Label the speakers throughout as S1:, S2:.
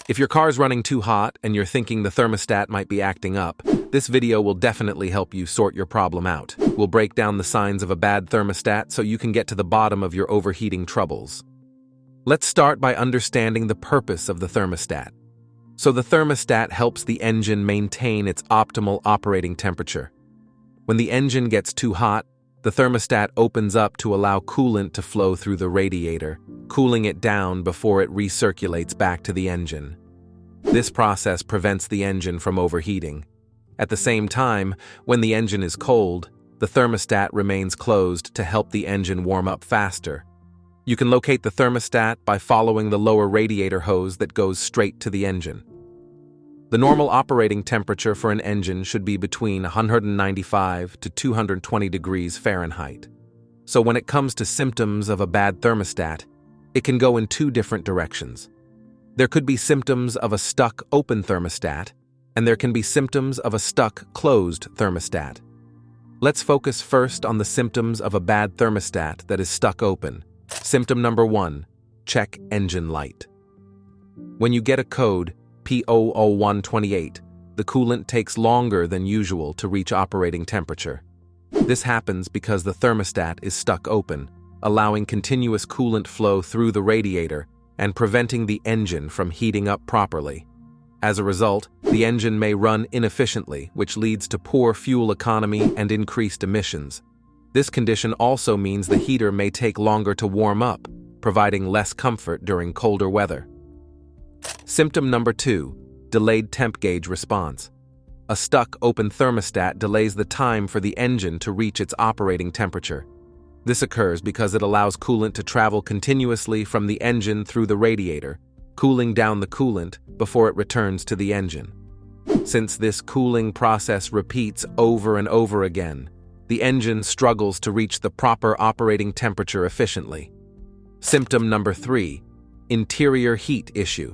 S1: If your car's running too hot and you're thinking the thermostat might be acting up, this video will definitely help you sort your problem out. We'll break down the signs of a bad thermostat so you can get to the bottom of your overheating troubles. Let's start by understanding the purpose of the thermostat. So the thermostat helps the engine maintain its optimal operating temperature. When the engine gets too hot, the thermostat opens up to allow coolant to flow through the radiator, cooling it down before it recirculates back to the engine. This process prevents the engine from overheating. At the same time, when the engine is cold, the thermostat remains closed to help the engine warm up faster. You can locate the thermostat by following the lower radiator hose that goes straight to the engine. The normal operating temperature for an engine should be between 195 to 220 degrees Fahrenheit. So when it comes to symptoms of a bad thermostat, it can go in two different directions. There could be symptoms of a stuck open thermostat, and there can be symptoms of a stuck closed thermostat. Let's focus first on the symptoms of a bad thermostat that is stuck open. Symptom number 1, check engine light. When you get a code, P00128, the coolant takes longer than usual to reach operating temperature. This happens because the thermostat is stuck open, allowing continuous coolant flow through the radiator and preventing the engine from heating up properly. As a result, the engine may run inefficiently, which leads to poor fuel economy and increased emissions. This condition also means the heater may take longer to warm up, providing less comfort during colder weather. Symptom number 2, delayed temp gauge response. A stuck open thermostat delays the time for the engine to reach its operating temperature. This occurs because it allows coolant to travel continuously from the engine through the radiator, cooling down the coolant before it returns to the engine. Since this cooling process repeats over and over again, the engine struggles to reach the proper operating temperature efficiently. Symptom number 3, interior heat issue.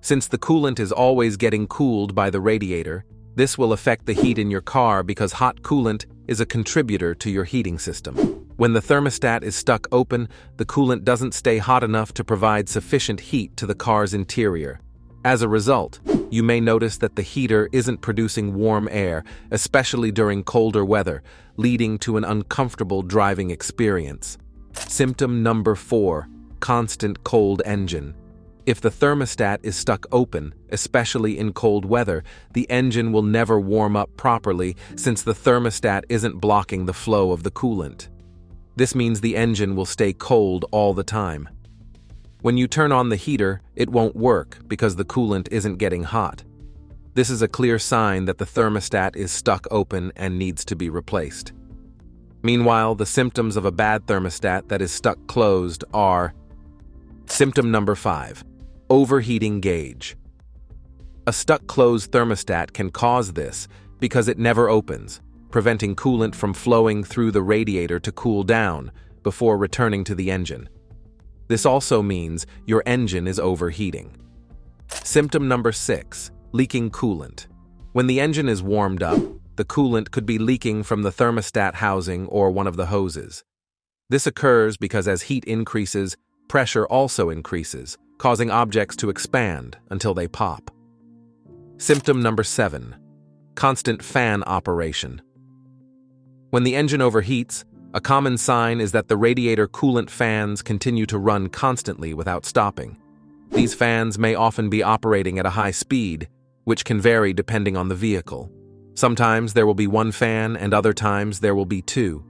S1: Since the coolant is always getting cooled by the radiator, this will affect the heat in your car because hot coolant is a contributor to your heating system. When the thermostat is stuck open, the coolant doesn't stay hot enough to provide sufficient heat to the car's interior. As a result, you may notice that the heater isn't producing warm air, especially during colder weather, leading to an uncomfortable driving experience. Symptom number 4, constant cold engine. If the thermostat is stuck open, especially in cold weather, the engine will never warm up properly since the thermostat isn't blocking the flow of the coolant. This means the engine will stay cold all the time. When you turn on the heater, it won't work because the coolant isn't getting hot. This is a clear sign that the thermostat is stuck open and needs to be replaced. Meanwhile, the symptoms of a bad thermostat that is stuck closed are: symptom number 5, overheating gauge. A stuck closed thermostat can cause this because it never opens, preventing coolant from flowing through the radiator to cool down before returning to the engine. This also means your engine is overheating. Symptom number 6, leaking coolant. When the engine is warmed up, the coolant could be leaking from the thermostat housing or one of the hoses. This occurs because as heat increases, pressure also increases, causing objects to expand until they pop. Symptom number 7, constant fan operation. When the engine overheats, a common sign is that the radiator coolant fans continue to run constantly without stopping. These fans may often be operating at a high speed, which can vary depending on the vehicle. Sometimes there will be one fan and other times there will be two.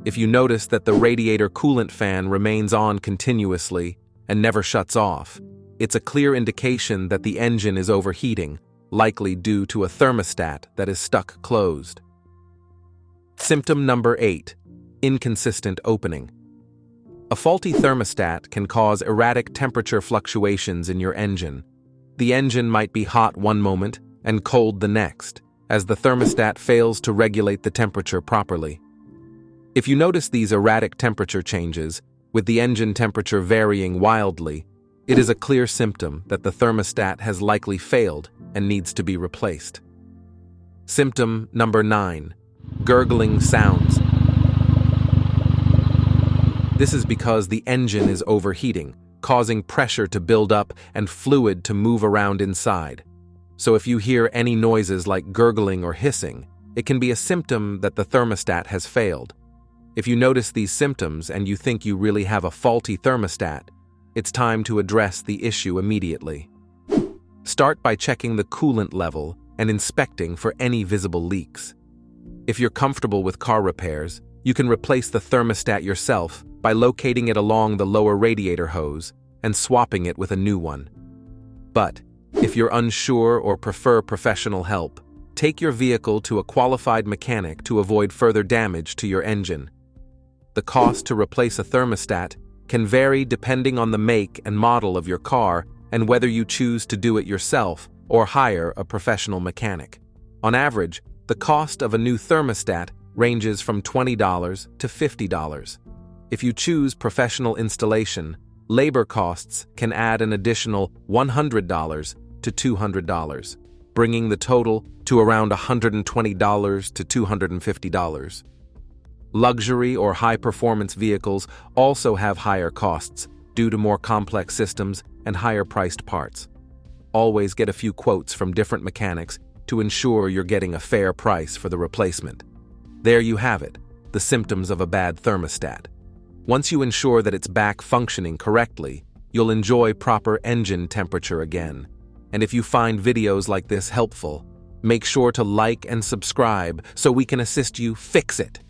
S1: If you notice that the radiator coolant fan remains on continuously and never shuts off, it's a clear indication that the engine is overheating, likely due to a thermostat that is stuck closed. Symptom number 8, inconsistent opening. A faulty thermostat can cause erratic temperature fluctuations in your engine. The engine might be hot one moment and cold the next, as the thermostat fails to regulate the temperature properly. If you notice these erratic temperature changes, with the engine temperature varying wildly, it is a clear symptom that the thermostat has likely failed and needs to be replaced. Symptom number 9, gurgling sounds. This is because the engine is overheating, causing pressure to build up and fluid to move around inside. So if you hear any noises like gurgling or hissing, it can be a symptom that the thermostat has failed. If you notice these symptoms and you think you really have a faulty thermostat, it's time to address the issue immediately. Start by checking the coolant level and inspecting for any visible leaks. If you're comfortable with car repairs, you can replace the thermostat yourself by locating it along the lower radiator hose and swapping it with a new one. But if you're unsure or prefer professional help, take your vehicle to a qualified mechanic to avoid further damage to your engine. The cost to replace a thermostat can vary depending on the make and model of your car and whether you choose to do it yourself or hire a professional mechanic. On average, the cost of a new thermostat ranges from $20 to $50. If you choose professional installation, labor costs can add an additional $100 to $200, bringing the total to around $120 to $250. Luxury or high-performance vehicles also have higher costs due to more complex systems and higher-priced parts. Always get a few quotes from different mechanics to ensure you're getting a fair price for the replacement. There you have it, the symptoms of a bad thermostat. Once you ensure that it's back functioning correctly, you'll enjoy proper engine temperature again. And if you find videos like this helpful, make sure to like and subscribe so we can assist you fix it.